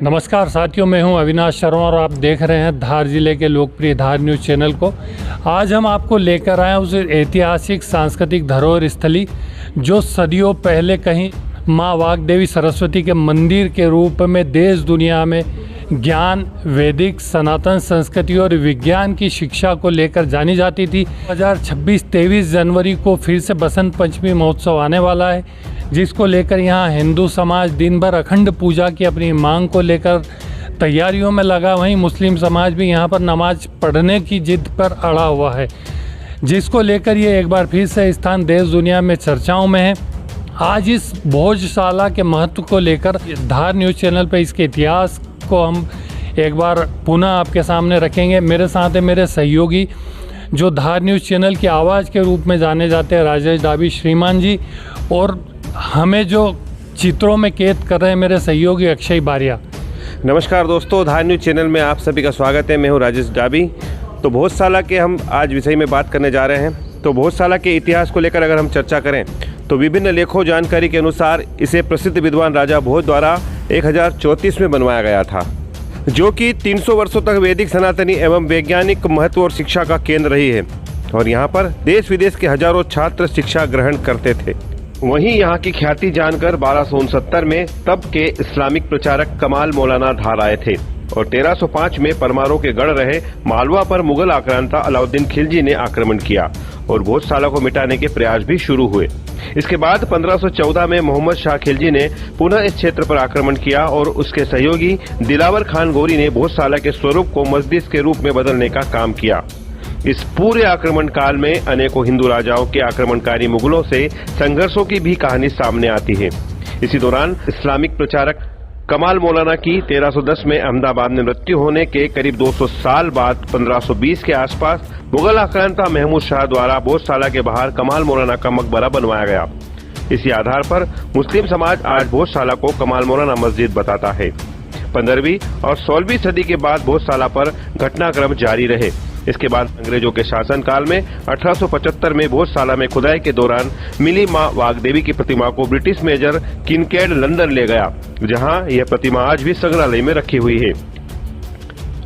नमस्कार साथियों, मैं हूं अविनाश शर्मा और आप देख रहे हैं धार जिले के लोकप्रिय धार न्यूज़ चैनल को। आज हम आपको लेकर आए उस ऐतिहासिक सांस्कृतिक धरोहर स्थली जो सदियों पहले कहीं माँ वाग्देवी सरस्वती के मंदिर के रूप में देश दुनिया में ज्ञान, वैदिक, सनातन संस्कृति और विज्ञान की शिक्षा को लेकर जानी जाती थी। 2026 23 जनवरी को फिर से बसंत पंचमी महोत्सव आने वाला है, जिसको लेकर यहाँ हिंदू समाज दिन भर अखंड पूजा की अपनी मांग को लेकर तैयारियों में लगा। वहीं मुस्लिम समाज भी यहाँ पर नमाज पढ़ने की जिद पर अड़ा हुआ है, जिसको लेकर ये एक बार फिर से स्थान देश दुनिया में चर्चाओं में है। आज इस भोजशाला के महत्व को लेकर धार न्यूज़ चैनल पर इसके इतिहास को हम एक बार पुनः आपके सामने रखेंगे। मेरे साथ है मेरे सहयोगी जो धार न्यूज़ चैनल की आवाज़ के रूप में जाने जाते हैं, राजेश डाबी श्रीमान जी, और हमें जो चित्रों में कैद कर रहे हैं मेरे सहयोगी अक्षय बारिया। नमस्कार दोस्तों, धार न्यूज़ चैनल में आप सभी का स्वागत है। मैं हूं राजेश डाबी। तो भोजशाला के हम आज विषय में बात करने जा रहे हैं। तो भोजशाला के इतिहास को लेकर अगर हम चर्चा करें तो विभिन्न लेखों जानकारी के अनुसार इसे प्रसिद्ध विद्वान राजा भोज द्वारा 1034 में बनवाया गया था, जो कि 300 वर्षों तक वैदिक, सनातनी एवं वैज्ञानिक महत्व और शिक्षा का केंद्र रही है और यहाँ पर देश विदेश के हजारों छात्र शिक्षा ग्रहण करते थे। वहीं यहाँ की ख्याति जानकर 1269 में तब के इस्लामिक प्रचारक कमाल मौलाना धार आए थे और 1305 में परमारों के गढ़ रहे मालवा पर मुगल आक्रांता अलाउद्दीन खिलजी ने आक्रमण किया और भोजशाला को मिटाने के प्रयास भी शुरू हुए। इसके बाद 1514 में मोहम्मद शाह खिलजी ने पुनः इस क्षेत्र पर आक्रमण किया और उसके सहयोगी दिलावर खान गोरी ने भोजशाला के स्वरूप को मस्जिद के रूप में बदलने का काम किया। इस पूरे आक्रमण काल में अनेकों हिंदू राजाओं के आक्रमणकारी मुगलों से संघर्षों की भी कहानी सामने आती है। इसी दौरान इस्लामिक प्रचारक कमाल मौलाना की 1310 में अहमदाबाद में मृत्यु होने के करीब 200 साल बाद 1520 के आसपास मुगल आक्रांता महमूद शाह द्वारा भोजशाला के बाहर कमाल मौलाना का मकबरा बनवाया गया। इसी आधार पर मुस्लिम समाज आज भोजशाला को कमाल मौलाना मस्जिद बताता है। 15वीं और 16वीं सदी के बाद भोजशाला पर घटनाक्रम जारी रहे। इसके बाद अंग्रेजों के शासनकाल में 1875 में भोजशाला में खुदाई के दौरान मिली मां वाग्देवी की प्रतिमा को ब्रिटिश मेजर किनकेड लंदन ले गया, जहां यह प्रतिमा आज भी संग्रहालय में रखी हुई है।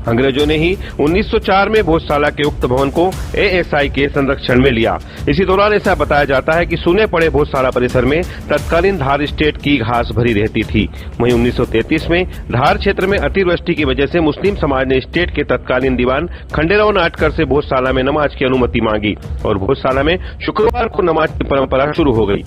अंग्रेजों ने ही 1904 में भोजशाला के उक्त भवन को एएसआई के संरक्षण में लिया। इसी दौरान ऐसा बताया जाता है कि सूने पड़े भोजशाला परिसर में तत्कालीन धार स्टेट की घास भरी रहती थी। वहीं 1933 में धार क्षेत्र में अतिवृष्टि की वजह से मुस्लिम समाज ने स्टेट के तत्कालीन दीवान खंडेराव नाटकर से भोजशाला में नमाज की अनुमति मांगी और भोजशाला में शुक्रवार को नमाज की परंपरा शुरू हो गई।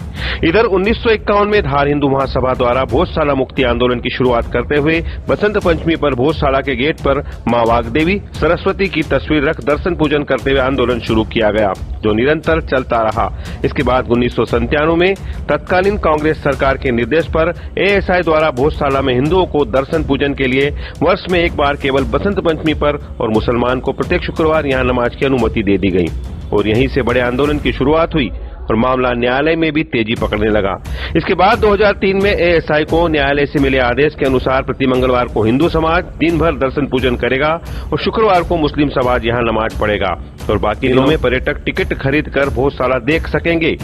इधर 1951 में धार हिंदू महासभा द्वारा भोजशाला मुक्ति आंदोलन की शुरुआत करते हुए बसंत पंचमी पर भोजशाला के गेट पर मां वाग्देवी सरस्वती की तस्वीर रख दर्शन पूजन करते हुए आंदोलन शुरू किया गया, जो निरंतर चलता रहा। इसके बाद 1997 में तत्कालीन कांग्रेस सरकार के निर्देश पर एएसआई द्वारा भोजशाला में हिंदुओं को दर्शन पूजन के लिए वर्ष में एक बार केवल बसंत पंचमी पर और मुसलमान को प्रत्येक शुक्रवार यहां नमाज की अनुमति दे दी गई और यहीं से बड़े आंदोलन की शुरुआत हुई और मामला न्यायालय में भी तेजी पकड़ने लगा। इसके बाद 2003 में एएसआई को न्यायालय से मिले आदेश के अनुसार प्रति मंगलवार को हिंदू समाज दिन भर दर्शन पूजन करेगा और शुक्रवार को मुस्लिम समाज यहां नमाज पढ़ेगा और बाकी दिनों में पर्यटक टिकट खरीद कर भोजशाला देख सकेंगे।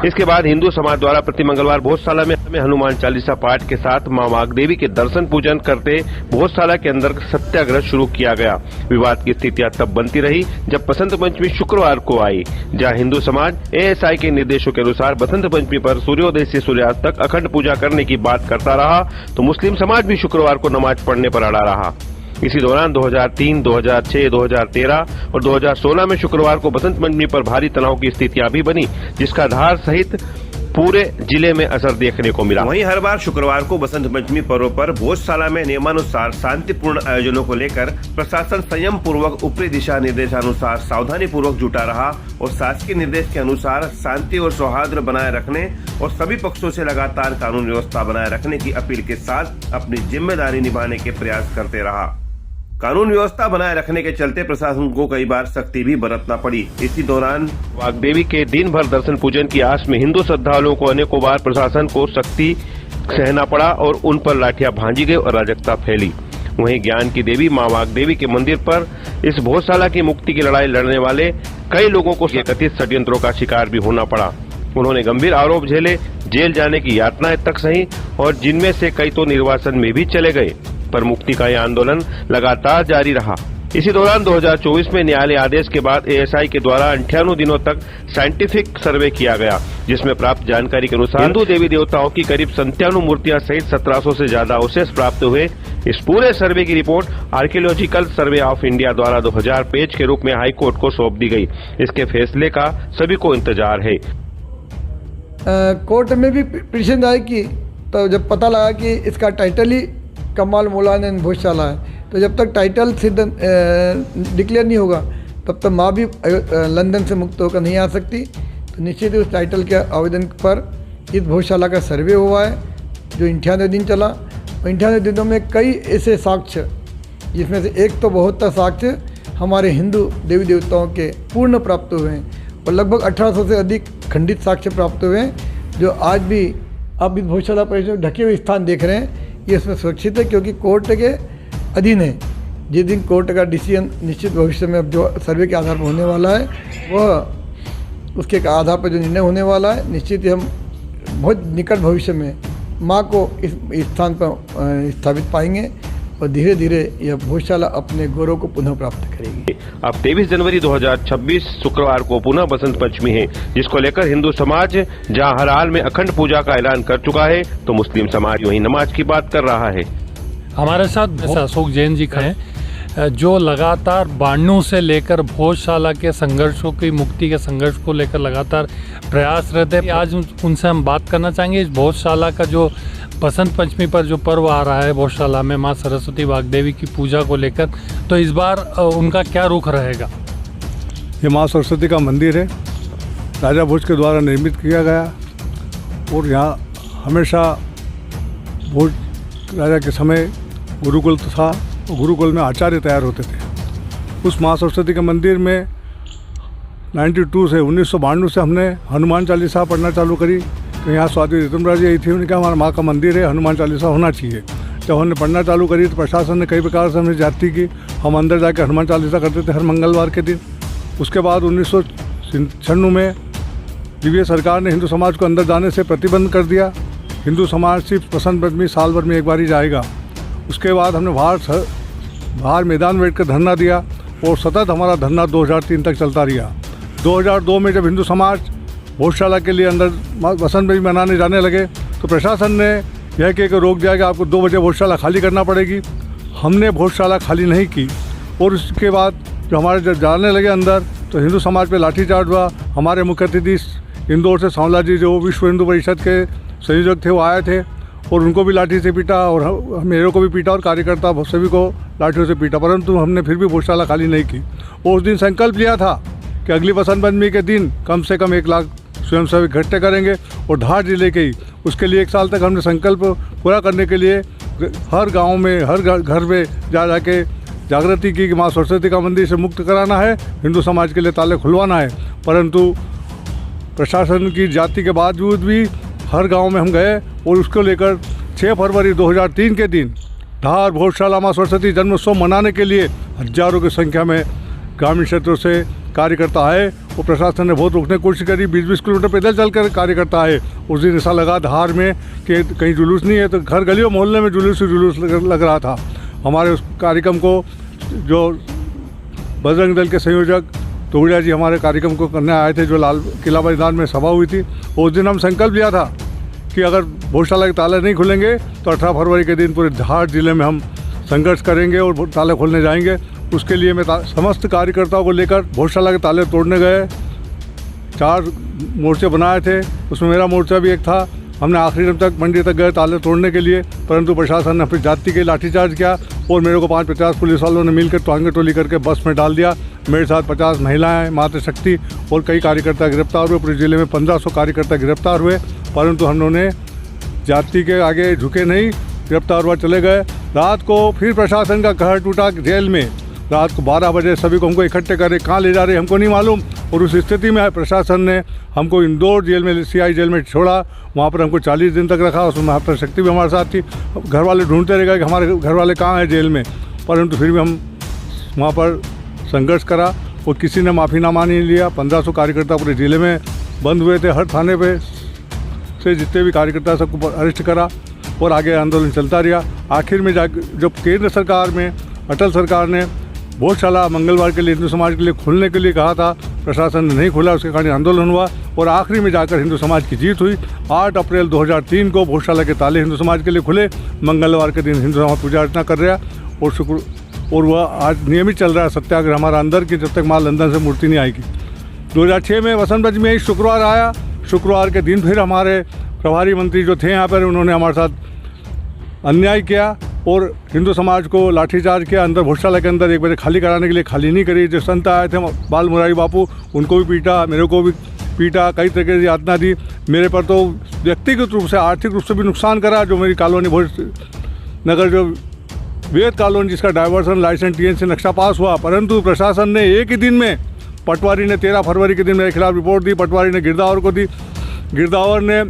इसके बाद हिंदू समाज द्वारा प्रति मंगलवार भोजशाला में हनुमान चालीसा पाठ के साथ मां वाग्देवी के दर्शन पूजन करते भोजशाला के अंदर सत्याग्रह शुरू किया गया। विवाद की स्थितियां तब बनती रही जब बसंत पंचमी शुक्रवार को आई, जहां हिंदू समाज एएसआई के निर्देशों के अनुसार बसंत पंचमी पर सूर्योदय से सूर्यास्त तक अखंड पूजा करने की बात करता रहा, तो मुस्लिम समाज भी शुक्रवार को नमाज पढ़ने पर अड़ा रहा। इसी दौरान 2003, 2006, 2013 और 2016 में शुक्रवार को बसंत पंचमी पर भारी तनाव की स्थितियां भी बनी, जिसका धार सहित पूरे जिले में असर देखने को मिला। वहीं हर बार शुक्रवार को बसंत पंचमी पर्व पर भोजशाला में नियमानुसार शांतिपूर्ण आयोजनों को लेकर प्रशासन संयम पूर्वक ऊपरी दिशा निर्देशानुसार सावधानी पूर्वक जुटा रहा और शासकीय निर्देश के अनुसार शांति और सौहार्द बनाए रखने और सभी पक्षों से लगातार कानून व्यवस्था बनाए रखने की अपील के साथ अपनी जिम्मेदारी निभाने के प्रयास करते रहा। कानून व्यवस्था बनाए रखने के चलते प्रशासन को कई बार सख्ती भी बरतना पड़ी। इसी दौरान वाग्देवी के दिन भर दर्शन पूजन की आस में हिंदू श्रद्धालुओं को अनेकों बार प्रशासन को सख्ती सहना पड़ा और उन पर लाठियां भांजी गई और अराजकता फैली। वहीं ज्ञान की देवी मां वाग्देवी के मंदिर पर इस भोजशाला की मुक्ति की लड़ाई लड़ने वाले कई लोगों को कथित षड्यंत्रों का शिकार भी होना पड़ा। उन्होंने गंभीर आरोप झेले, जेल जाने की यातनाएं तक सही और जिनमें से कई तो निर्वासन में भी चले गए। पर मुक्ति का यह आंदोलन लगातार जारी रहा। इसी दौरान 2024 में न्यायालय आदेश के बाद एएसआई के द्वारा 98 दिनों तक साइंटिफिक सर्वे किया गया, जिसमें प्राप्त जानकारी के अनुसार हिंदू देवी देवताओं की करीब 97 मूर्तियां सहित 1700 से ज्यादा अवशेष प्राप्त हुए। इस पूरे सर्वे की report archaeological survey of India द्वारा 2000 पेज के रूप में हाई कोर्ट को सौंप दी गई। इसके फैसले का सभी को इंतजार है। कोर्ट में भी पिटीशन दायर की, तो जब पता लगा कि इसका टाइटल ही कमाल मौलाना भोजशाला है, तो जब तक टाइटल सिद्ध डिक्लेयर नहीं होगा तब तक माँ भी लंदन से मुक्त होकर नहीं आ सकती। तो निश्चित ही उस टाइटल के आवेदन पर इस भोजशाला का सर्वे हुआ है जो 98 दिन चला। 98 दिनों में कई ऐसे साक्ष्य, जिसमें से एक तो 72 साक्ष्य हमारे हिंदू देवी देवताओं के पूर्ण प्राप्त हुए हैं और लगभग 1800 से अधिक खंडित साक्ष्य प्राप्त हुए हैं, जो आज भी आप इस भोजशाला परिसर में ढके हुए स्थान देख रहे हैं। ये इसमें सुरक्षित है क्योंकि कोर्ट के अधीन है। जिस दिन कोर्ट का डिसीजन निश्चित भविष्य में अब जो सर्वे के आधार पर होने वाला है, वह उसके आधार पर जो निर्णय होने वाला है, निश्चित ही हम बहुत निकट भविष्य में माँ को इस स्थान पर स्थापित पाएंगे और धीरे धीरे यह भोजशाला अपने गौरव को पुनः प्राप्त करेगी। अब 23 जनवरी 2026 शुक्रवार को पुनः बसंत पंचमी है, जिसको लेकर हिंदू समाज जहां हर हाल में अखंड पूजा का ऐलान कर चुका है, तो मुस्लिम समाज वहीं नमाज की बात कर रहा है। हमारे साथ अशोक जैन जी खड़े हैं, जो लगातार बाणू से लेकर भोजशाला के संघर्षों की मुक्ति के संघर्ष को लेकर लगातार प्रयास रहते हैं। आज उनसे हम बात करना चाहेंगे इस भोजशाला का जो बसंत पंचमी पर जो पर्व आ रहा है भोजशाला में माँ सरस्वती वाग्देवी की पूजा को लेकर, तो इस बार उनका क्या रुख रहेगा? ये माँ सरस्वती का मंदिर है, राजा भोज के द्वारा निर्मित किया गया और यहाँ हमेशा भोज राजा के समय गुरुकुल था और गुरुकुल में आचार्य तैयार होते थे। उस माँ सरस्वती के मंदिर में 1992 से हमने हनुमान चालीसा पढ़ना चालू करी। तो यहाँ स्वाति रितुमरा जी आई थी, उन्होंने कहा हमारा माँ का मंदिर है, हनुमान चालीसा होना चाहिए। जब हमने पढ़ना चालू करी तो प्रशासन ने कई प्रकार से हमें जाती की, हम अंदर जाकर हनुमान चालीसा करते थे हर मंगलवार के दिन। उसके बाद 1996 में यूपीए सरकार ने हिंदू समाज को अंदर जाने से प्रतिबंध कर दिया। हिंदू समाज सिर्फ बसंत पंचमी साल भर में एक बार ही जाएगा। उसके बाद हमने बाहर मैदान में बैठकर धरना दिया और सतत हमारा धरना 2003 तक चलता रहा। 2002 में जब हिंदू समाज भोजशाला के लिए अंदर बसंत पंचमी मनाने जाने लगे तो प्रशासन ने यह कह के रोक दिया कि आपको 2 बजे भोजशाला खाली करना पड़ेगी। हमने भोजशाला खाली नहीं की और उसके बाद जो हमारे जब जाने लगे अंदर तो हिंदू समाज पे लाठीचार्ज हुआ। हमारे मुख्य अतिथि इंदौर से सांवला जी जो विश्व हिंदू परिषद के संयोजक थे वो आए थे और उनको भी लाठी से पीटा और मेरे को भी पीटा और कार्यकर्ता सभी को लाठियों से पीटा, परंतु हमने फिर भी भोजशाला खाली नहीं की। और उस दिन संकल्प लिया था कि अगली बसंत पंचमी के दिन कम से कम 1 लाख स्वयंसेवक इकट्ठे करेंगे और धार जिले के ही उसके लिए 1 साल तक हमने संकल्प पूरा करने के लिए हर गाँव में हर घर में जा के जागृति की कि माँ सरस्वती का मंदिर से मुक्त कराना है, हिंदू समाज के लिए ताले खुलवाना है। परंतु प्रशासन की जाति के बावजूद भी हर गांव में हम गए और उसको लेकर 6 फरवरी 2003 के दिन धार भोजशाला माँ सरस्वती जन्मोत्सव मनाने के लिए हजारों की संख्या में ग्रामीण क्षेत्रों से कार्यकर्ता आए और प्रशासन ने बहुत रोकने की कोशिश करी। 20-20 किलोमीटर पैदल चलकर कार्यकर्ता आए। उस दिन ऐसा लगा धार में कि कहीं जुलूस नहीं है, तो घर गलियों मोहल्ले में जुलूस लग रहा था। हमारे उस कार्यक्रम को जो बजरंग दल के संयोजक तोड़िया जी हमारे कार्यक्रम को करने आए थे, जो लाल किला मैदान में सभा हुई थी, उस दिन हम संकल्प लिया था कि अगर भोजशाला के ताले नहीं खुलेंगे तो 18 फरवरी के दिन पूरे धार जिले में हम संघर्ष करेंगे और ताले खोलने जाएंगे। उसके लिए मैं समस्त कार्यकर्ताओं को लेकर भोजशाला के ताले तोड़ने गए। 4 मोर्चे बनाए थे, उसमें मेरा मोर्चा भी एक था। हमने आखिरी दिन तक मंडी तक गए ताले तोड़ने के लिए, परंतु प्रशासन ने अपनी जाति के लाठीचार्ज किया और मेरे को 5-50 पुलिस वालों ने मिलकर टांगे टोली करके बस में डाल दिया। मेरे साथ 50 महिलाएं, मातृशक्ति और कई कार्यकर्ता गिरफ्तार हुए। पूरे जिले में 1500 कार्यकर्ता गिरफ्तार हुए, परंतु हम लोगों ने जाति के आगे झुके नहीं, गिरफ्तार हुआ चले गए। रात को फिर प्रशासन का कहर टूटा जेल में। रात को 12 बजे सभी को हमको इकट्ठे करे, कहाँ ले जा रहे हमको नहीं मालूम। और उस स्थिति में प्रशासन ने हमको इंदौर जेल में CI जेल में छोड़ा। वहाँ पर हमको 40 दिन तक रखा। उसमें मातृशक्ति भी हमारे साथ थी। घर वाले ढूंढते रह गए कि हमारे घर वाले कहाँ हैं जेल में, परंतु फिर भी हम वहाँ पर संघर्ष करा और किसी ने माफ़ीनामा नहीं लिया। 1500 कार्यकर्ता पूरे जिले में बंद हुए थे। हर थाने पे से जितने भी कार्यकर्ता सबको अरेस्ट करा और आगे आंदोलन चलता रहा। आखिर में जब केंद्र सरकार में अटल सरकार ने भोजशाला मंगलवार के लिए हिंदू समाज के लिए खुलने के लिए कहा था, प्रशासन ने नहीं खोला, उसके कारण आंदोलन हुआ और आखिरी में जाकर हिंदू समाज की जीत हुई। 8 अप्रैल 2003 को भोजशाला के ताले हिंदू समाज के लिए खुले। मंगलवार के दिन हिंदू समाज पूजा अर्चना कर रहा और वह आज नियमित चल रहा है सत्याग्रह हमारा अंदर की, जब तक माँ लंदन से मूर्ति नहीं आएगी। 2006 में वसंत पंचमी में शुक्रवार आया। शुक्रवार के दिन फिर हमारे प्रभारी मंत्री जो थे यहाँ पर, उन्होंने हमारे साथ अन्याय किया और हिंदू समाज को लाठीचार्ज किया। अंदर भोजशाला के अंदर 1 बजे खाली कराने के लिए खाली नहीं करी। जो संत आए थे बाल मुरारी बापू, उनको भी पीटा, मेरे को भी पीटा, कई तरीके से यातना दी। मेरे पर तो व्यक्तिगत रूप से आर्थिक रूप से भी नुकसान करा। जो मेरी कॉलोनी भोज नगर जो वेद कॉलोनी जिसका डाइवर्सन लाइसेंस TN से नक्शा पास हुआ, परंतु प्रशासन ने एक ही दिन में, पटवारी ने 13 फरवरी के दिन मेरे खिलाफ रिपोर्ट दी, पटवारी ने गिरदावर को दी, गिरदावर ने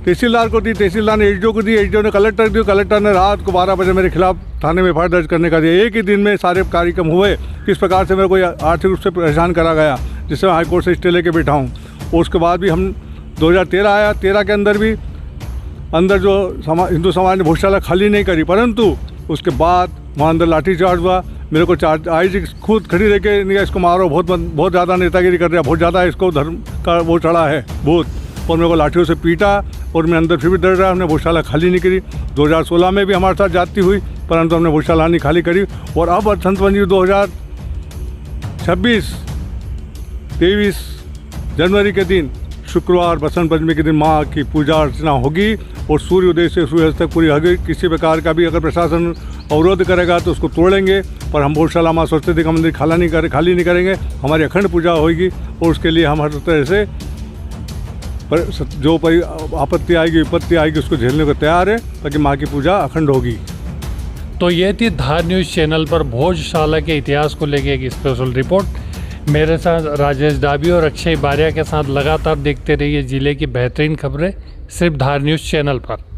तहसीलदार को दी, तहसीलदार ने SDO को दी, SDO ने कलेक्टर दी, कलेक्टर ने रात को 12 बजे मेरे खिलाफ थाने में FIR दर्ज करने का दिया। एक ही दिन में सारे कार्यक्रम हुए। किस प्रकार से मेरे को आर्थिक रूप से परेशान करा गया, जिससे मैं हाईकोर्ट से स्टे लेके बैठा हूँ। और उसके बाद भी हम 2013 आया, 13 के अंदर भी अंदर जो हिंदू समाज ने भोजशाला खाली नहीं करी, परंतु उसके बाद वहाँ अंदर लाठीचार्ज हुआ। मेरे को IG खुद खड़ी रह के इसको मारो, बहुत ज़्यादा नेतागिरी कर रहा, बहुत ज़्यादा इसको धर्म का वो चढ़ा है भूत, और मेरे को लाठियों से पीटा और मैं अंदर फिर भी डर रहा। हमने भोजशाला खाली नहीं करी। 2016 में भी हमारे साथ जाती हुई, परंतु हमने भोजशाला नहीं खाली करी। और अब वसंत पंचमी 2026 23 जनवरी के दिन शुक्रवार बसंत पंचमी के दिन माँ की पूजा अर्चना होगी और सूर्योदय से सूर्यास्त तक पूरी होगी। किसी प्रकार का भी अगर प्रशासन अवरोध करेगा तो उसको तोड़ेंगे, पर हम भोजशाला माँ सरस्वती का मंदिर खाली नहीं करेंगे। हमारी अखंड पूजा होगी और उसके लिए हम हर तरह से जो आपत्ति आएगी विपत्ति आएगी उसको झेलने को तैयार है, ताकि माँ की पूजा अखंड होगी। तो ये थी धार न्यूज़ चैनल पर भोजशाला के इतिहास को लेके एक स्पेशल रिपोर्ट। मेरे साथ राजेश डाबी और अक्षय बारिया के साथ लगातार देखते रहिए जिले की बेहतरीन खबरें सिर्फ धार न्यूज़ चैनल पर।